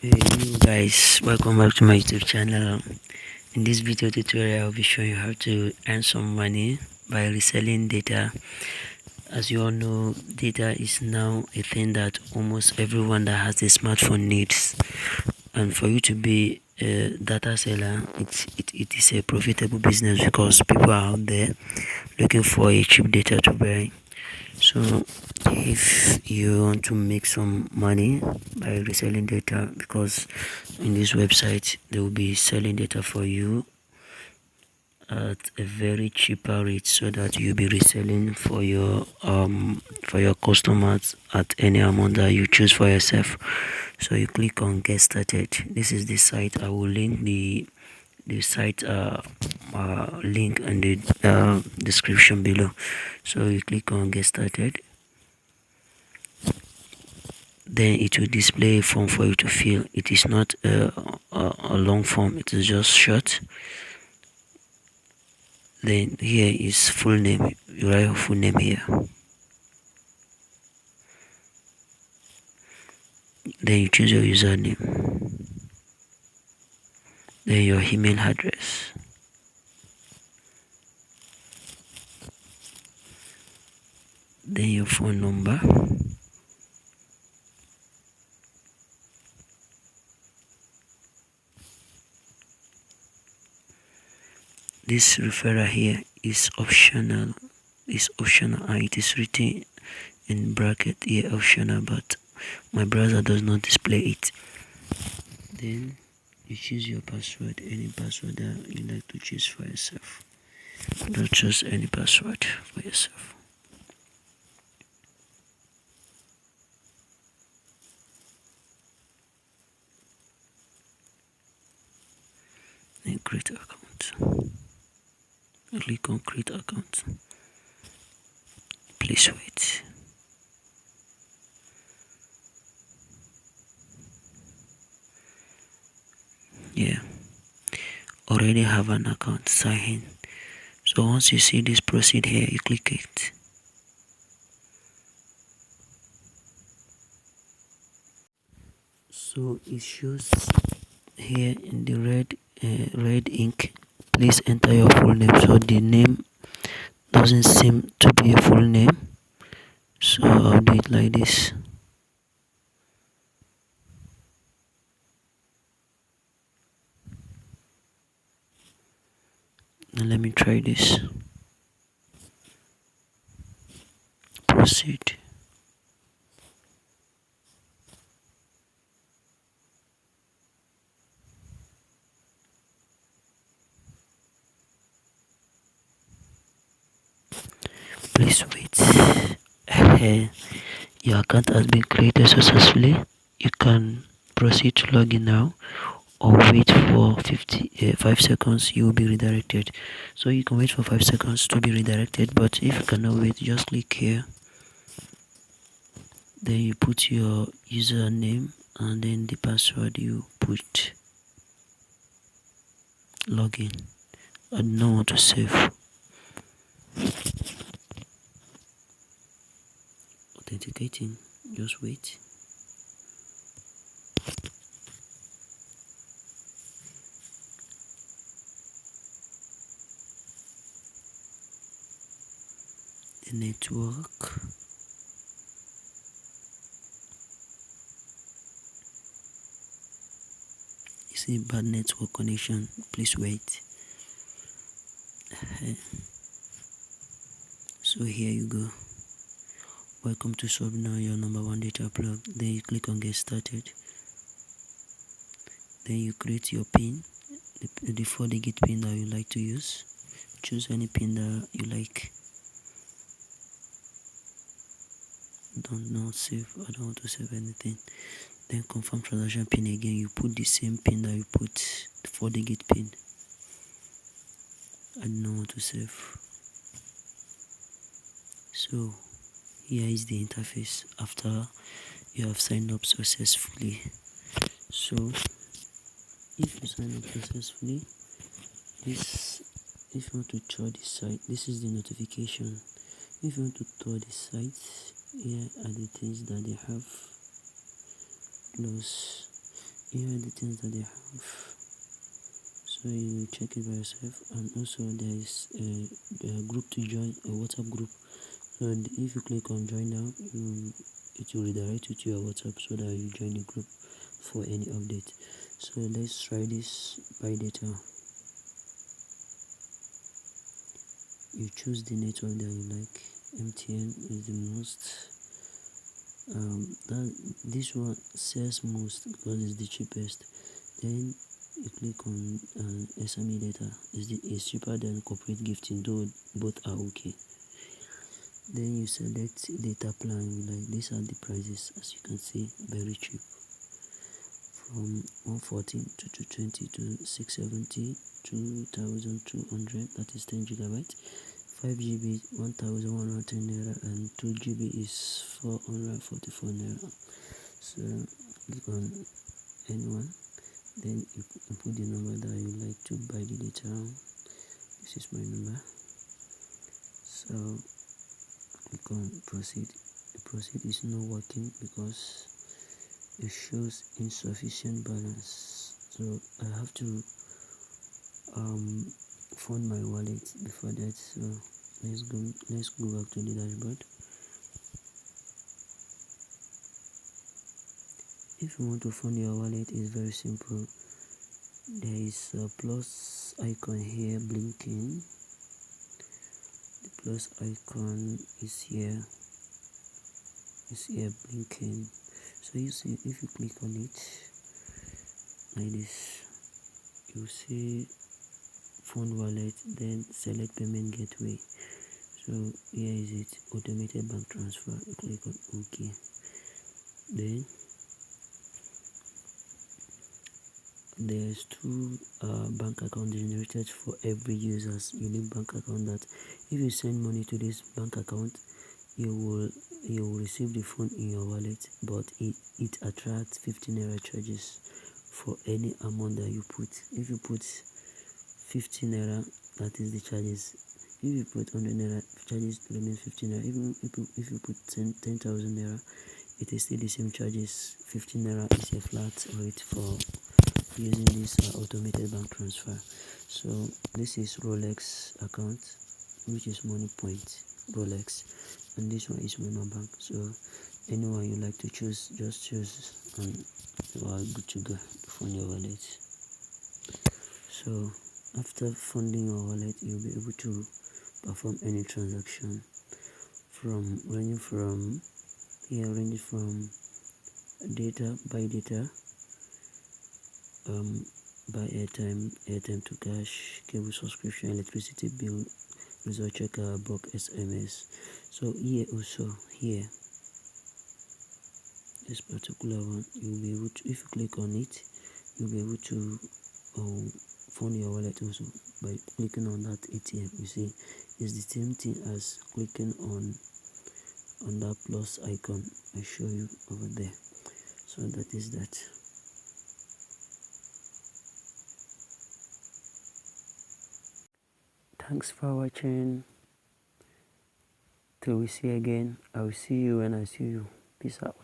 Hey you guys, welcome back to my YouTube channel. In this video tutorial, I'll be showing you how to earn some money by reselling data. As you all know, data is now a thing that almost everyone that has a smartphone needs. And for you to be a data seller, it is a profitable business because people are out there looking for a cheap data to buy. So if you want to make some money by reselling data, because in this website they will be selling data for you at a very cheaper rate, so that you'll be reselling for your customers at any amount that you choose for yourself. So you click on get started. This is the site. I will link the site link in the description below. So you click on get started, then it will display a form for you to fill. It is not a long form, it is just short. Then here is full name. You write your full name here, then you choose your username, then your email address, then your phone number, this referral here is optional. And it is written in bracket here, optional, but my browser does not display it. Then you choose your password, any password that you like to choose for yourself. Don't choose any password for yourself. Then create account. Click on create account. Please wait. Yeah, already have an account, sign in. So once you see this proceed here, you click it. So it shows here in the red ink, please enter your full name. So the name doesn't seem to be a full name, so I'll do it like this. Now let me try this. Proceed. Please wait. Your account has been created successfully. You can proceed to log in now, or wait for 5 seconds. You will be redirected. So you can wait for 5 seconds to be redirected, but if you cannot wait, just click here, then you put your username and then the password you put. Login. I don't want to save. Authenticating. Just wait. The network. You see bad network connection. Please wait. So here you go. Welcome to Subna, your number one data plug. Then you click on get started. Then you create your pin, the 4-digit pin that you like to use. Choose any pin that you like. Don't save. I don't want to save anything. Then confirm transaction pin again. You put the same pin that you put, the 4-digit pin. I don't want to save. So here is the interface after you have signed up successfully. So if you sign up successfully, this, if you want to tour the site, this is the notification. If you want to tour the site, here are the things that they have close. here are the things that they have, so you check it by yourself. And also there is a group to join, a WhatsApp group. So if you click on join now, it will redirect you to your WhatsApp so that you join the group for any update. So let's try this by data. You choose the network that you like. MTN is the most. This one sells most because it's the cheapest. Then you click on SME data. It's cheaper than corporate gifting, though both are okay. Then you select data plan you like. These are the prices, as you can see, very cheap, from 114 to 220 to 670, 2200, that is 10 gigabytes. 5 GB 1110 naira, and 2 GB is 444 naira. So click on N1, then you put the number that you like to buy the data. This is my number. So click on proceed. The proceed is not working because it shows insufficient balance, so I have to fund my wallet before that. So let's go back to the dashboard. If you want to fund your wallet, it's very simple. There is a plus icon here blinking. The plus icon is here blinking. So you see, if you click on it like this, you see fund wallet, then select payment gateway. So here is it, automated bank transfer. You click on OK. Then there's two bank account generated for every user's unique bank account, that if you send money to this bank account, you will receive the fund in your wallet, but it attracts 15 naira charges for any amount that you put. If you put 15 naira, that is the charges. If you put 100 naira, charges remain 15 naira. Even if you put 10,000 naira, it is still the same charges. 15 naira is a flat rate for using this automated bank transfer. So this is Rolex account, which is Money Point Rolex, and this one is Memo Bank. So anyone you like to choose, just choose, and you are good to go to fund your wallet. So after funding your wallet, you'll be able to perform any transaction ranging from data, buy data, buy airtime to cash, cable subscription, electricity bill, result checker, bulk SMS. So here also, this particular one, you'll be able to, if you click on it, you'll be able to fund your wallet also by clicking on that ATM. You see, it's the same thing as clicking on that plus icon I show you over there. So that is that. Thanks for watching. Till we see again, I will see you when I see you. Peace out.